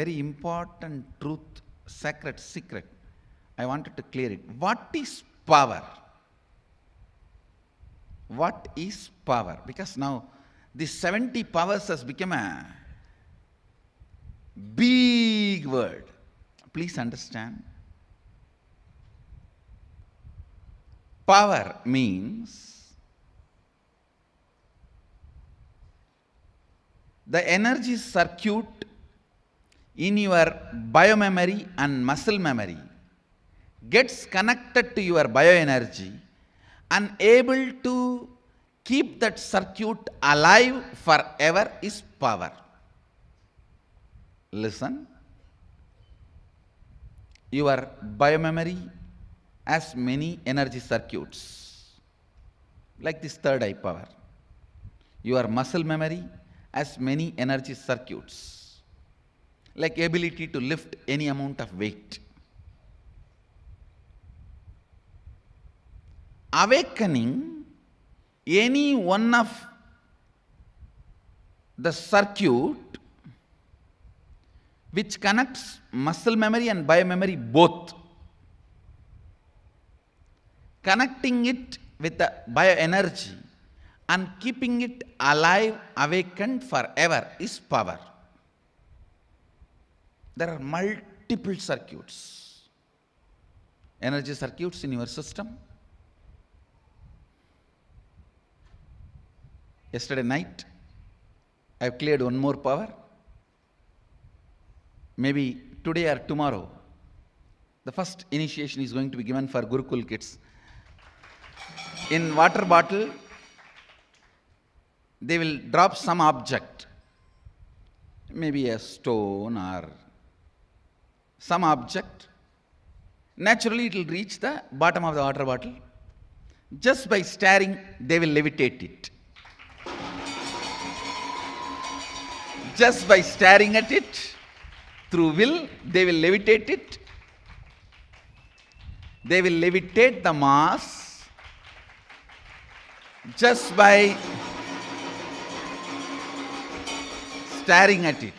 very important truth, sacred secret. I wanted to clear it. What is power? What is power? Because now this 70 powers has become a big word. Please understand. Power means the energy circuit in your biomemory and muscle memory gets connected to your bioenergy and able to keep that circuit alive forever is power. Listen. Your biomemory has many energy circuits, like this third eye power. Your muscle memory has many energy circuits, like ability to lift any amount of weight. Awakening any one of the circuit which connects muscle memory and biomemory both, connecting it with the bioenergy and keeping it alive, awakened forever is power. There are multiple circuits, energy circuits in your system. Yesterday night, I have cleared one more power. Maybe today or tomorrow, the first initiation is going to be given for Gurukul kids. In water bottle, they will drop some object, maybe a stone or some object. Naturally, it will reach the bottom of the water bottle. Just by staring, they will levitate it. Just by staring at it, through will, they will levitate it. They will levitate the mass just by staring at it.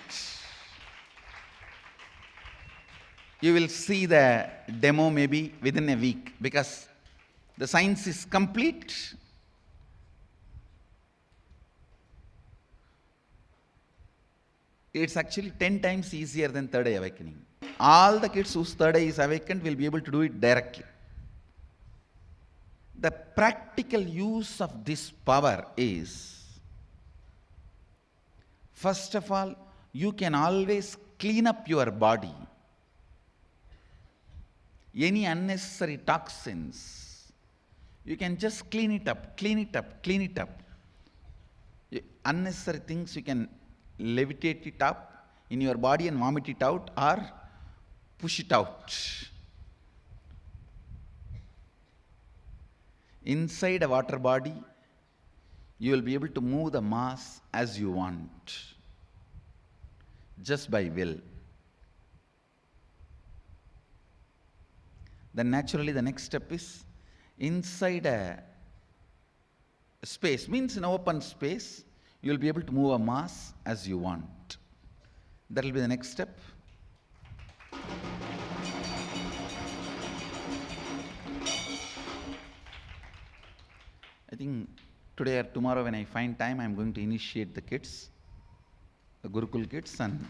You will see the demo maybe within a week, because the science is complete. It's actually 10 times easier than third eye awakening. All the kids whose third eye is awakened will be able to do it directly. The practical use of this power is, first of all, you can always clean up your body. Any unnecessary toxins, you can just clean it up, clean it up, clean it up. Unnecessary things you can levitate it up in your body and vomit it out or push it out. Inside a water body, you will be able to move the mass as you want, just by will. Then naturally the next step is, inside a space, means in open space, you will be able to move a mass as you want. That will be the next step. I think today or tomorrow when I find time, I am going to initiate the kids, the Gurukul kids, and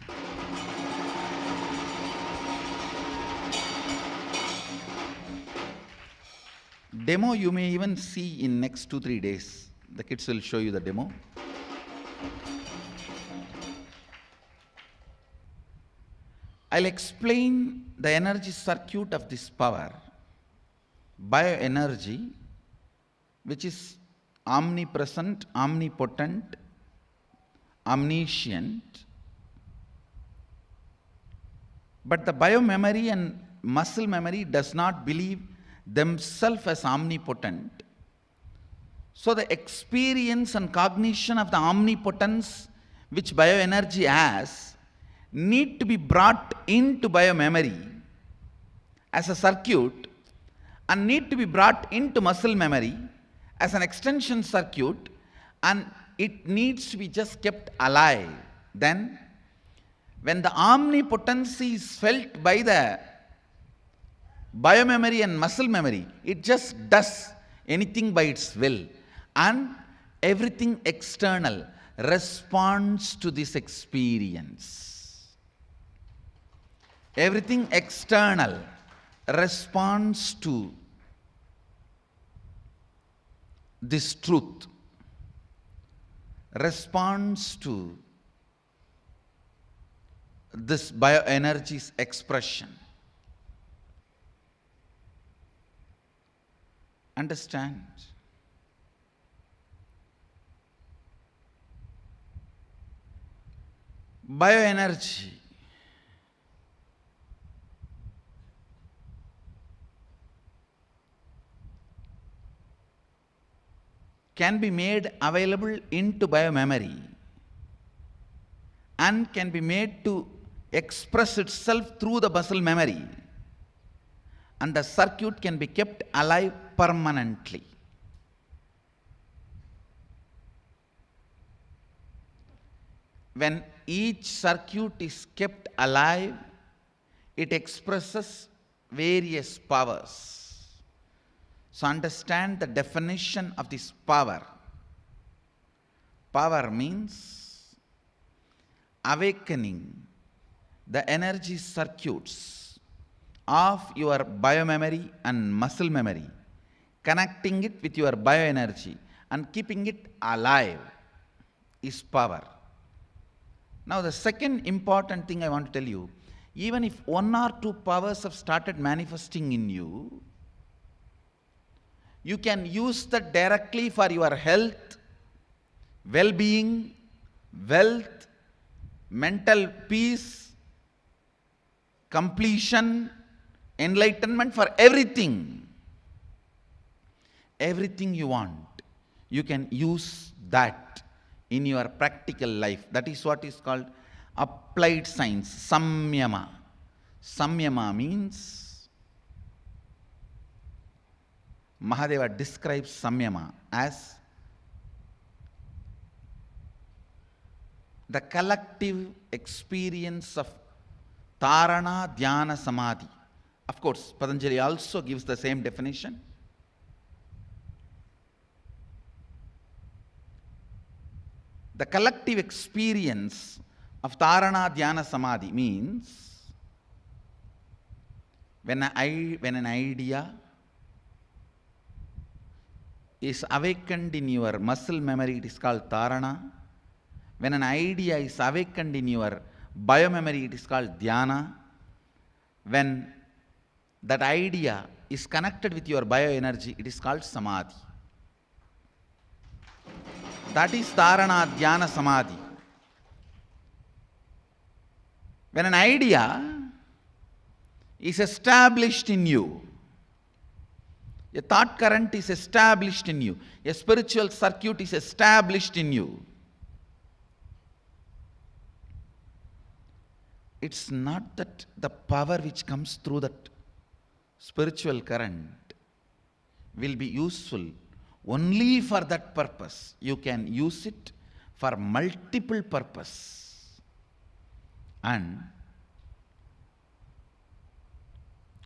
demo you may even see in next 2-3 days. The kids will show you the demo. I'll explain the energy circuit of this power, bioenergy, which is omnipresent, omnipotent, omniscient. But the biomemory and muscle memory does not believe themselves as omnipotent. So the experience and cognition of the omnipotence which bioenergy has need to be brought into biomemory as a circuit and need to be brought into muscle memory as an extension circuit, and it needs to be just kept alive. Then When the omnipotency is felt by the biomemory and muscle memory, it just does anything by its will. And everything external responds to this experience. Everything external responds to this truth, responds to this bioenergy's expression. Understand? Bioenergy can be made available into biomemory and can be made to express itself through the muscle memory, and the circuit can be kept alive permanently. When each circuit is kept alive, it expresses various powers. So understand the definition of this power. Power means awakening the energy circuits of your biomemory and muscle memory, connecting it with your bioenergy and keeping it alive is power. Now the second important thing I want to tell you, even if one or two powers have started manifesting in you, you can use that directly for your health, well-being, wealth, mental peace, completion, enlightenment, for everything. Everything you want, you can use that in your practical life. That is what is called applied science, samyama. Samyama means, Mahadeva describes samyama as the collective experience of Tarana, Dhyana, Samadhi. Of course, Patanjali also gives the same definition. The collective experience of Tarana, Dhyana, Samadhi means when an idea is awakened in your muscle memory, it is called Tarana. When an idea is awakened in your biomemory, it is called Dhyana. When that idea is connected with your bioenergy, it is called Samadhi. That is Tarana, Dhyana, Samadhi. When an idea is established in you, a thought current is established in you, a spiritual circuit is established in you, it's not that the power which comes through that spiritual current will be useful only for that purpose. You can use it for multiple purpose. And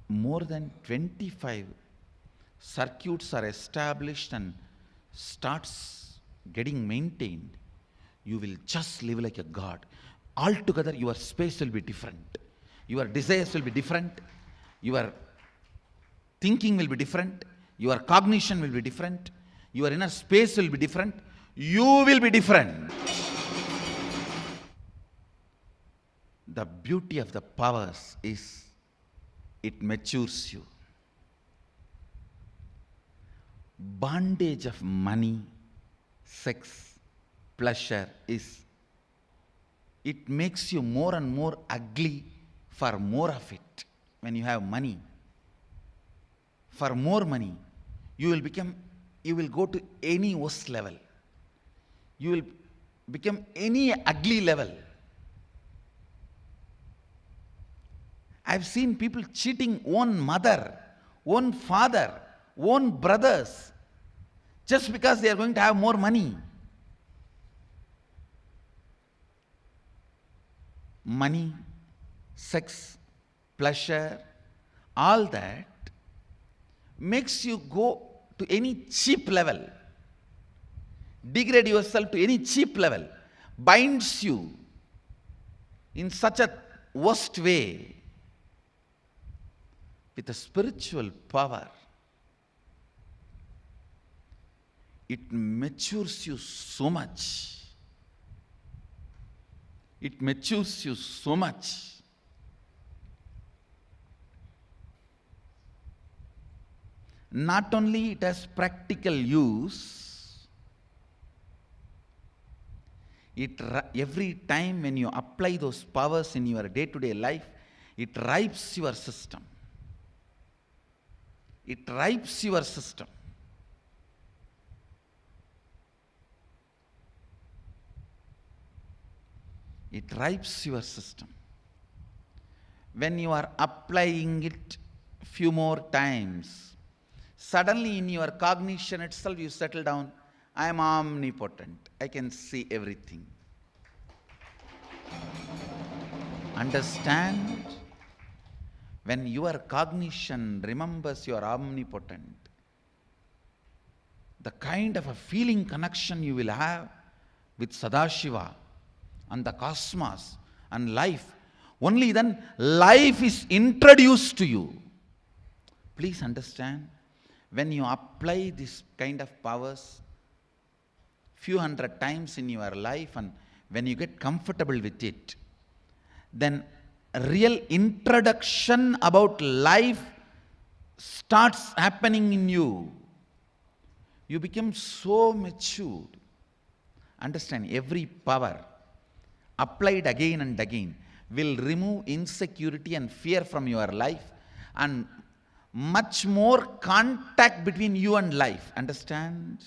more than 25 circuits are established and starts getting maintained. You will just live like a god. Altogether your space will be different. Your desires will be different. Your thinking will be different. Your cognition will be different. Your inner space will be different. You will be different. The beauty of the powers is it matures you. Bondage of money, sex, pleasure is, it makes you more and more ugly for more of it. When you have money, for more money, you will go to any worst level. You will become any ugly level. I've seen people cheating own mother, own father, own brothers, just because they are going to have more money. money, sex, pleasure, all that makes you go to any cheap level, degrade yourself to any cheap level, binds you in such a worst way. With a spiritual power, it matures you so much. It matures you so much. Not only it has practical use, every time when you apply those powers in your day-to-day life, it ripes your system. It ripes your system. It ripes your system. When you are applying it few more times, suddenly in your cognition itself you settle down. I am omnipotent. I can see everything. Understand? When your cognition remembers you are omnipotent, the kind of a feeling connection you will have with Sadashiva and the cosmos and life, only then life is introduced to you. Please understand, when you apply this kind of powers few hundred times in your life, and when you get comfortable with it, then real introduction about life starts happening in you. You become so matured. Understand, every power applied again and again will remove insecurity and fear from your life, and much more contact between you and life. Understand?